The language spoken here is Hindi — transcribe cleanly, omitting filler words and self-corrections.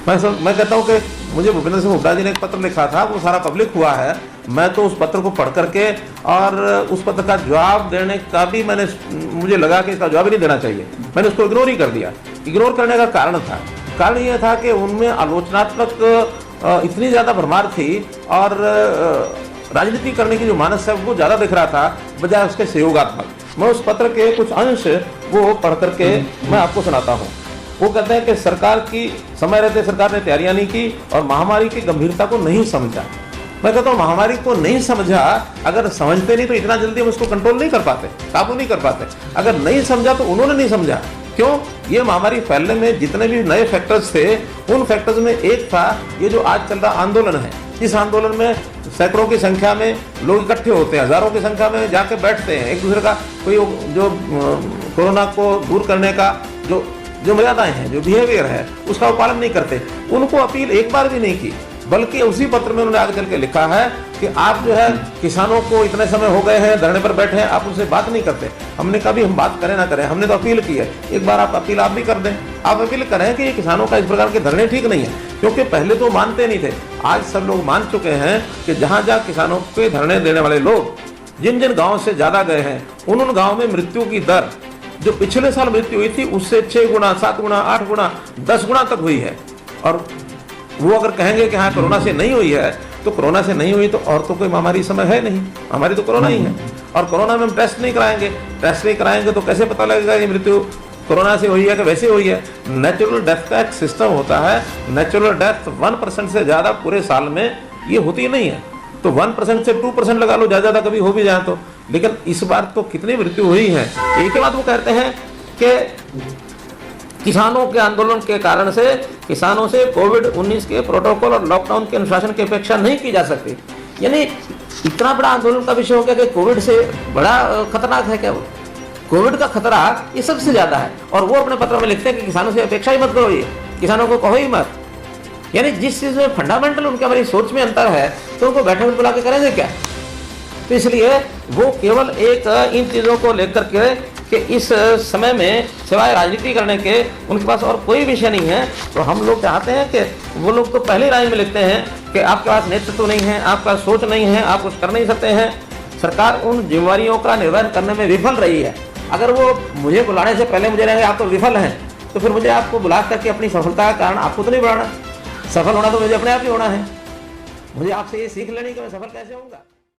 मैं कहता हूँ कि मुझे भूपेंद्र सिंह हुड्डा जी ने एक पत्र लिखा था, वो सारा पब्लिक हुआ है। मैं तो उस पत्र को पढ़ करके और उस पत्र का जवाब देने का भी मुझे लगा कि इसका जवाब ही नहीं देना चाहिए, मैंने उसको इग्नोर ही कर दिया। इग्नोर करने का कारण यह था कि उनमें आलोचनात्मक इतनी ज़्यादा भरमार थी और राजनीति करने की जो मानस है वो ज़्यादा दिख रहा था बजाय उसके सहयोगात्मक। मैं उस पत्र के कुछ अंश वो पढ़ करके मैं आपको सुनाता हूँ। वो कहते हैं कि सरकार की समय रहते सरकार ने तैयारियां नहीं की और महामारी की गंभीरता को नहीं समझा। मैं कहता हूँ महामारी को नहीं समझा, अगर समझते नहीं तो इतना जल्दी हम उसको कंट्रोल नहीं कर पाते, काबू नहीं कर पाते। अगर नहीं समझा तो उन्होंने नहीं समझा। क्यों? ये महामारी फैलने में जितने भी नए फैक्टर्स थे, उन फैक्टर्स में एक था ये जो आज चल रहा आंदोलन है। इस आंदोलन में सैकड़ों की संख्या में लोग इकट्ठे होते हैं, हजारों की संख्या में जाके बैठते हैं, एक दूसरे का कोई जो कोरोना को दूर करने का जो मर्यादाएं हैं, जो बिहेवियर है, उसका वो पालन नहीं करते। उनको अपील एक बार भी नहीं की, बल्कि उसी पत्र में उन्होंने आगे चल के लिखा है कि आप जो है किसानों को इतने समय हो गए हैं धरने पर बैठे हैं, आप उनसे बात नहीं करते। हमने कहा भी हम बात करें ना करें, हमने तो अपील की है, एक बार आप अपील आप भी कर दें। आप अपील करें कि ये किसानों का इस प्रकार के धरने ठीक नहीं है, क्योंकि पहले तो मानते नहीं थे, आज सब लोग मान चुके हैं कि जहाँ जहाँ किसानों के धरने देने वाले लोग जिन जिन गाँव से ज़्यादा गए हैं, उन गाँव में मृत्यु की दर जो पिछले साल मृत्यु हुई थी उससे 6 गुना, 7 गुना, 8 गुना, 10 गुना तक हुई है। और वो अगर कहेंगे कि हाँ कोरोना से नहीं हुई है, तो कोरोना से नहीं हुई तो और तो कोई महामारी समय है नहीं, हमारी तो कोरोना ही है। और कोरोना में हम टेस्ट नहीं कराएंगे तो कैसे पता लगेगा ये मृत्यु कोरोना से हुई है कि वैसे हुई है। नेचुरल डेथ का एक सिस्टम होता है, नेचुरल डेथ 1% से ज़्यादा पूरे साल में ये होती नहीं है। तो 1% से 2% लगा लो, ज़्यादा कभी हो भी जाए तो। लेकिन इस बार तो कितनी मृत्यु हुई है। एक ही बात वो कहते हैं कि किसानों के आंदोलन के कारण से किसानों से कोविड-19 के प्रोटोकॉल और लॉकडाउन के अनुशासन की अपेक्षा नहीं की जा सकती। यानी इतना बड़ा आंदोलन का विषय हो गया कि कोविड से बड़ा खतरनाक है क्या? वो कोविड का खतरा ये सबसे ज्यादा है। और वो अपने पत्र में लिखते हैं कि किसानों से अपेक्षा ही मत करो, ये किसानों को कहो ही मत। यानी जिस चीज में फंडामेंटल उनके हमारी सोच में अंतर है, तो उनको बैठे हुए बुला के करेंगे क्या? तो इसलिए वो केवल एक इन चीज़ों को लेकर के कि इस समय में सिवाय राजनीति करने के उनके पास और कोई विषय नहीं है। तो हम लोग चाहते हैं कि वो लोग तो पहले लाइन में लिखते हैं कि आपके पास नेतृत्व नहीं है, आपका सोच नहीं है, आप कुछ कर नहीं सकते हैं। सरकार उन जिम्मेवारियों का निर्वहन करने में विफल रही है। अगर वो मुझे बुलाने से पहले मुझे लगेगा आप तो विफल हैं, तो फिर मुझे आपको बुला करके अपनी सफलता का कारण आपको तो नहीं बुलाना। सफल होना तो मुझे अपने आप ही होना है। मुझे आपसे ये सीख लेनी कि मैं सफल कैसे होऊंगा।